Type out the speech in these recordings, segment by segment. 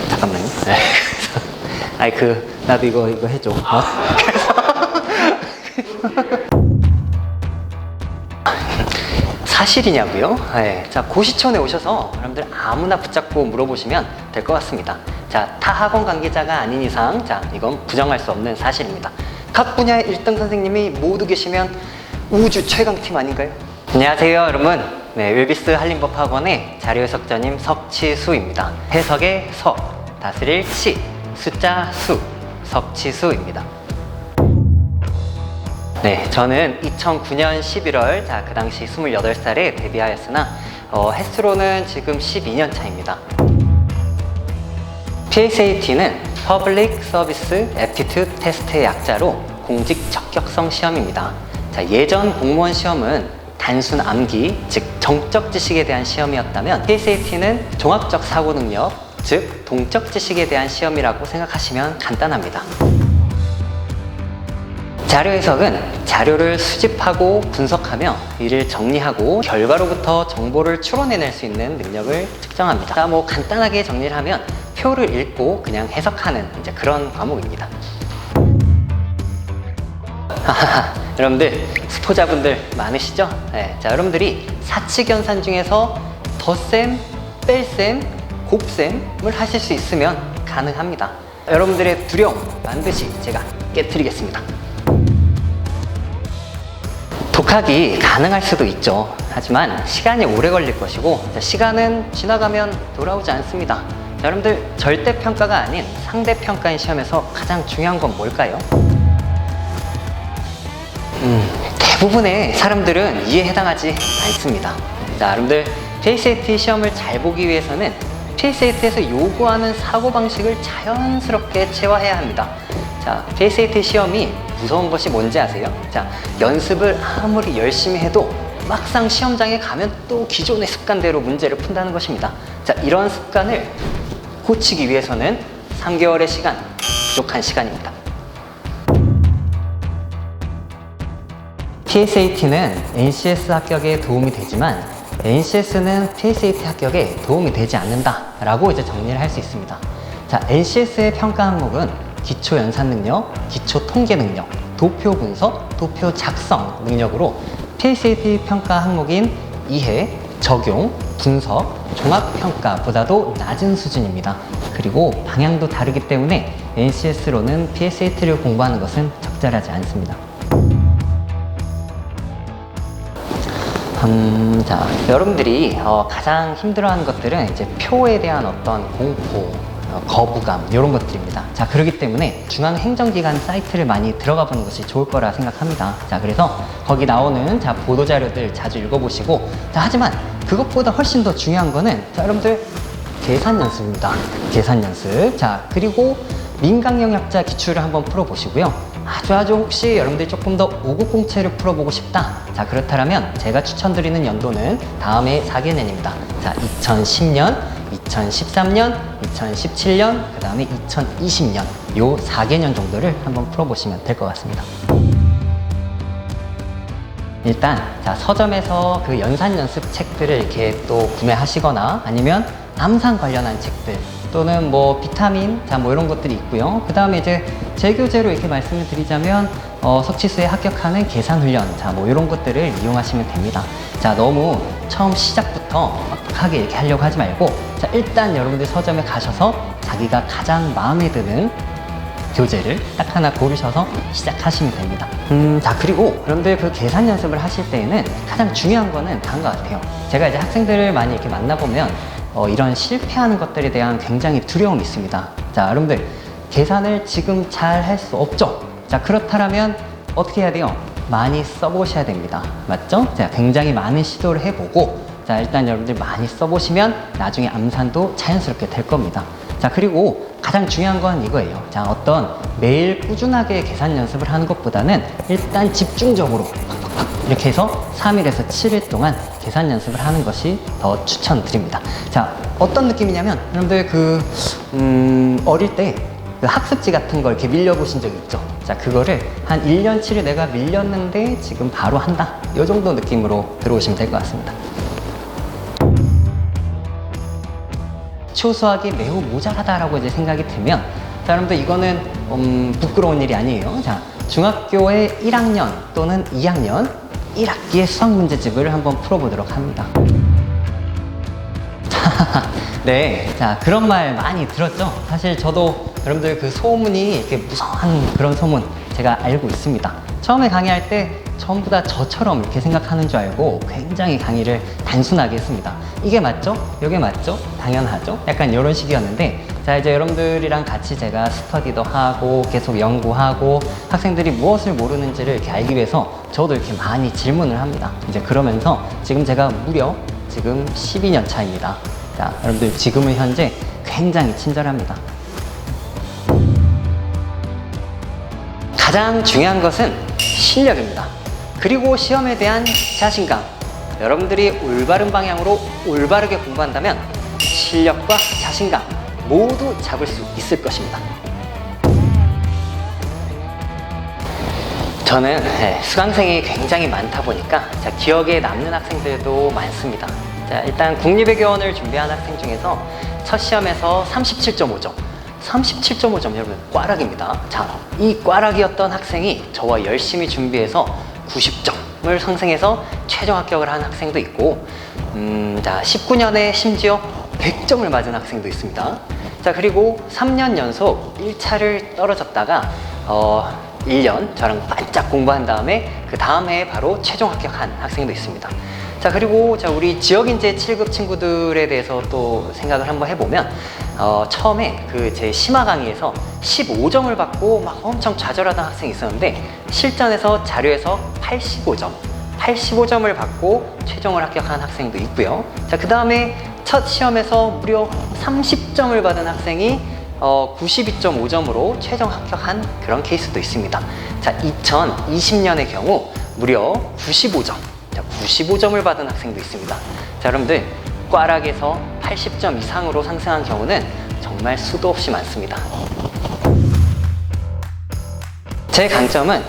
잠깐만요. 아이 나도 이거 해줘. 사실이냐고요? 네. 자, 고시촌에 오셔서 여러분들 아무나 붙잡고 물어보시면 될 것 같습니다. 자, 타 학원 관계자가 아닌 이상, 자, 이건 부정할 수 없는 사실입니다. 각 분야의 1등 선생님이 모두 계시면 우주 최강팀 아닌가요? 안녕하세요, 여러분. 네, 웰비스 한림법학원의 자료해석자님 석치수입니다. 해석의 석, 다스릴 치, 숫자 수, 석치수입니다. 네, 저는 2009년 11월, 자, 그 당시 28살에 데뷔하였으나 횟수로는 지금 12년 차입니다. PSAT는 Public Service Aptitude Test의 약자로 공직 적격성 시험입니다. 자, 예전 공무원 시험은 단순 암기, 즉 정적 지식에 대한 시험이었다면 PSAT는 종합적 사고 능력, 즉 동적 지식에 대한 시험이라고 생각하시면 간단합니다. 자료 해석은 자료를 수집하고 분석하며 이를 정리하고 결과로부터 정보를 추론해낼 수 있는 능력을 측정합니다. 자, 뭐 간단하게 정리를 하면 표를 읽고 그냥 해석하는 이제 그런 과목입니다. 여러분들 스포자분들 많으시죠? 네, 자, 여러분들이 사칙연산 중에서 덧셈, 뺄셈, 곱셈을 하실 수 있으면 가능합니다. 여러분들의 두려움 반드시 제가 깨트리겠습니다. 독학이 가능할 수도 있죠. 하지만 시간이 오래 걸릴 것이고, 시간은 지나가면 돌아오지 않습니다. 자, 여러분들 절대평가가 아닌 상대평가인 시험에서 가장 중요한 건 뭘까요? 대부분의 사람들은 이에 해당하지 않습니다. 자, 여러분들 PSAT 시험을 잘 보기 위해서는 PSAT에서 요구하는 사고방식을 자연스럽게 체화해야 합니다. 자, PSAT 시험이 무서운 것이 뭔지 아세요? 자, 연습을 아무리 열심히 해도 막상 시험장에 가면 또 기존의 습관대로 문제를 푼다는 것입니다. 자, 이런 습관을 고치기 위해서는 3개월의 시간, 부족한 시간입니다. PSAT는 NCS 합격에 도움이 되지만 NCS는 PSAT 합격에 도움이 되지 않는다 라고 이제 정리를 할 수 있습니다. 자, NCS의 평가 항목은 기초 연산 능력, 기초 통계 능력, 도표 분석, 도표 작성 능력으로 PSAT 평가 항목인 이해, 적용, 분석, 종합 평가보다도 낮은 수준입니다. 그리고 방향도 다르기 때문에 NCS로는 PSAT를 공부하는 것은 적절하지 않습니다. 자, 여러분들이 가장 힘들어하는 것들은 이제 표에 대한 어떤 공포, 거부감 이런 것들입니다. 자, 그렇기 때문에 중앙행정기관 사이트를 많이 들어가 보는 것이 좋을 거라 생각합니다. 자, 그래서 거기 나오는 자, 보도자료들 자주 읽어보시고, 자, 하지만 그것보다 훨씬 더 중요한 거는 자, 여러분들 계산 연습입니다. 계산 연습. 자, 그리고 민간영역자 기출을 한번 풀어보시고요. 아주 혹시 여러분들이 조금 더 오국공채를 풀어보고 싶다. 자, 그렇다면 제가 추천드리는 연도는 다음에 4개년입니다. 자, 2010년, 2013년, 2017년, 그 다음에 2020년 요 4개년 정도를 한번 풀어보시면 될 것 같습니다. 일단 자, 서점에서 그 연산 연습 책들을 이렇게 또 구매하시거나 아니면 암산 관련한 책들 또는 뭐 비타민 자, 뭐 이런 것들이 있고요. 그 다음에 이제 제 교재로 이렇게 말씀을 드리자면 석치수에 합격하는 계산 훈련 자, 뭐 이런 것들을 이용하시면 됩니다. 자, 너무 처음 시작부터 빡빡하게 이렇게 하려고 하지 말고 자, 일단 여러분들 서점에 가셔서 자기가 가장 마음에 드는 교재를 딱 하나 고르셔서 시작하시면 됩니다. 자, 그리고 여러분들 그 계산 연습을 하실 때에는 가장 중요한 거는 다른 것 같아요. 제가 이제 학생들을 많이 이렇게 만나보면 이런 실패하는 것들에 대한 굉장히 두려움이 있습니다. 자, 여러분들 계산을 지금 잘 할 수 없죠? 자, 그렇다면 어떻게 해야 돼요? 많이 써보셔야 됩니다. 맞죠? 자, 굉장히 많은 시도를 해보고 자, 일단 여러분들 많이 써보시면 나중에 암산도 자연스럽게 될 겁니다. 자, 그리고 가장 중요한 건 이거예요. 자, 어떤 매일 꾸준하게 계산 연습을 하는 것보다는 일단 집중적으로 이렇게 해서 3일에서 7일 동안 계산 연습을 하는 것이 더 추천드립니다. 자, 어떤 느낌이냐면 여러분들 어릴 때 그 학습지 같은 걸 이렇게 밀려보신 적 있죠? 자, 그거를 한 1년치를 내가 밀렸는데 지금 바로 한다. 이 정도 느낌으로 들어오시면 될 것 같습니다. 기초 수학이 매우 모자라다라고 이제 생각이 들면, 자, 여러분들 이거는 부끄러운 일이 아니에요. 자, 중학교의 1학년 또는 2학년 1학기의 수학 문제집을 한번 풀어보도록 합니다. 네, 자, 그런 말 많이 들었죠? 사실 저도 여러분들 그 소문이 이렇게 무성한 그런 소문 제가 알고 있습니다. 처음에 강의할 때 전부 다 저처럼 이렇게 생각하는 줄 알고 굉장히 강의를 단순하게 했습니다. 이게 맞죠? 이게 맞죠? 당연하죠? 약간 이런 식이었는데, 자, 이제 여러분들이랑 같이 제가 스터디도 하고 계속 연구하고 학생들이 무엇을 모르는지를 이렇게 알기 위해서 저도 이렇게 많이 질문을 합니다. 이제 그러면서 지금 제가 무려 지금 12년 차입니다. 자, 여러분들 지금은 현재 굉장히 친절합니다. 가장 중요한 것은 실력입니다. 그리고 시험에 대한 자신감. 여러분들이 올바른 방향으로 올바르게 공부한다면 실력과 자신감 모두 잡을 수 있을 것입니다. 저는 수강생이 굉장히 많다 보니까 기억에 남는 학생들도 많습니다. 자, 일단 국립외교원을 준비한 학생 중에서 첫 시험에서 37.5점 37.5점 여러분 꽈락입니다. 자, 이 꽈락이었던 학생이 저와 열심히 준비해서 90점을 상승해서 최종 합격을 한 학생도 있고, 자, 19년에 심지어 100점을 맞은 학생도 있습니다. 자, 그리고 3년 연속 1차를 떨어졌다가 1년 저랑 반짝 공부한 다음에 그 다음 해에 바로 최종 합격한 학생도 있습니다. 자, 그리고 우리 지역인재 7급 친구들에 대해서 또 생각을 한번 해보면, 처음에 그 제 심화 강의에서 15점을 받고 막 엄청 좌절하던 학생이 있었는데 실전에서 자료에서 85점을 받고 최종을 합격한 학생도 있고요. 자, 그 다음에 첫 시험에서 무려 30점을 받은 학생이 92.5점으로 최종 합격한 그런 케이스도 있습니다. 자, 2020년의 경우 무려 95점 95점을 받은 학생도 있습니다. 자, 여러분들 꽈락에서 80점 이상으로 상승한 경우는 정말 수도 없이 많습니다. 제 강점은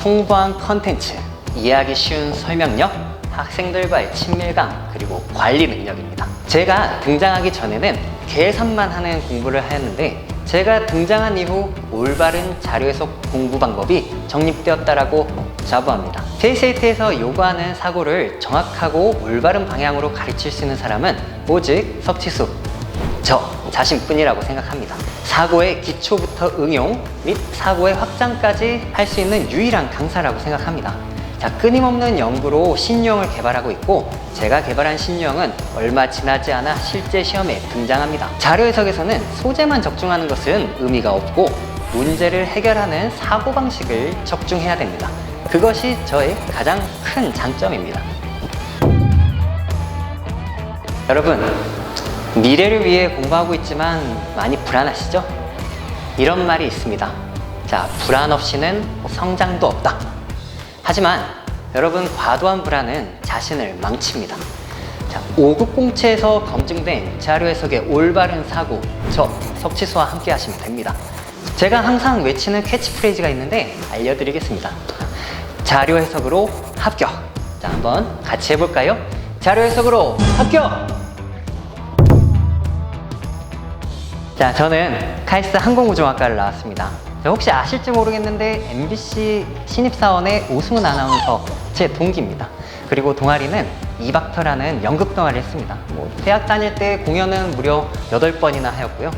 풍부한 컨텐츠, 이해하기 쉬운 설명력, 학생들과의 친밀감, 그리고 관리 능력입니다. 제가 등장하기 전에는 계산만 하는 공부를 하였는데 제가 등장한 이후 올바른 자료 해석 공부 방법이 정립되었다라고 자부합니다. JCAT에서 요구하는 사고를 정확하고 올바른 방향으로 가르칠 수 있는 사람은 오직 석치수, 저 자신뿐이라고 생각합니다. 사고의 기초부터 응용 및 사고의 확장까지 할 수 있는 유일한 강사라고 생각합니다. 자, 끊임없는 연구로 신유형을 개발하고 있고 제가 개발한 신유형은 얼마 지나지 않아 실제 시험에 등장합니다. 자료 해석에서는 소재만 적중하는 것은 의미가 없고 문제를 해결하는 사고방식을 적중해야 됩니다. 그것이 저의 가장 큰 장점입니다. 여러분, 미래를 위해 공부하고 있지만 많이 불안하시죠? 이런 말이 있습니다. 자, 불안 없이는 성장도 없다. 하지만 여러분, 과도한 불안은 자신을 망칩니다. 자, 5급 공채에서 검증된 자료 해석의 올바른 사고, 저 석치수와 함께 하시면 됩니다. 제가 항상 외치는 캐치프레이즈가 있는데 알려드리겠습니다. 자료 해석으로 합격. 자, 한번 같이 해볼까요? 자료 해석으로 합격! 자, 저는 카이스트 항공우주학과를 나왔습니다. 혹시 아실지 모르겠는데 MBC 신입사원의 오승훈 아나운서 제 동기입니다. 그리고 동아리는 이박터라는 연극 동아리를 했습니다. 대학 다닐 때 공연은 무려 8번이나 하였고요.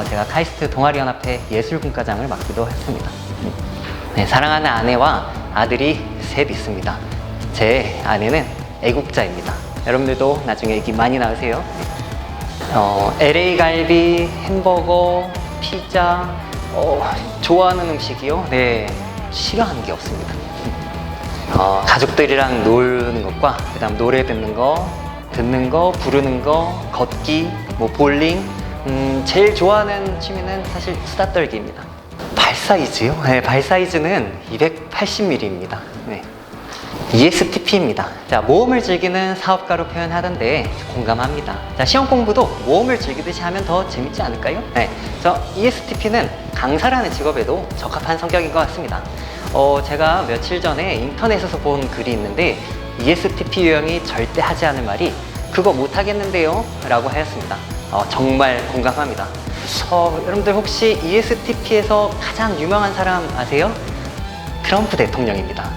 제가 카이스트 동아리연합회 예술분과장을 맡기도 했습니다. 네, 사랑하는 아내와 아들이 셋 있습니다. 제 아내는 애국자입니다. 여러분들도 나중에 애기 많이 낳으세요. LA 갈비, 햄버거, 피자, 좋아하는 음식이요? 네, 싫어하는 게 없습니다. 가족들이랑 노는 것과 그 다음 노래 듣는 거, 부르는 거, 걷기, 볼링, 제일 좋아하는 취미는 사실 수다 떨기입니다. 발 사이즈요? 네, 발 사이즈는 280mm입니다. 네. ESTP입니다. 자, 모험을 즐기는 사업가로 표현하던데 공감합니다. 자, 시험 공부도 모험을 즐기듯이 하면 더 재밌지 않을까요? 네. 저 ESTP는 강사라는 직업에도 적합한 성격인 것 같습니다. 제가 며칠 전에 인터넷에서 본 글이 있는데 ESTP 유형이 절대 하지 않을 말이 그거 못하겠는데요? 라고 하였습니다. 정말 공감합니다. 여러분들 혹시 ESTP에서 가장 유명한 사람 아세요? 트럼프 대통령입니다.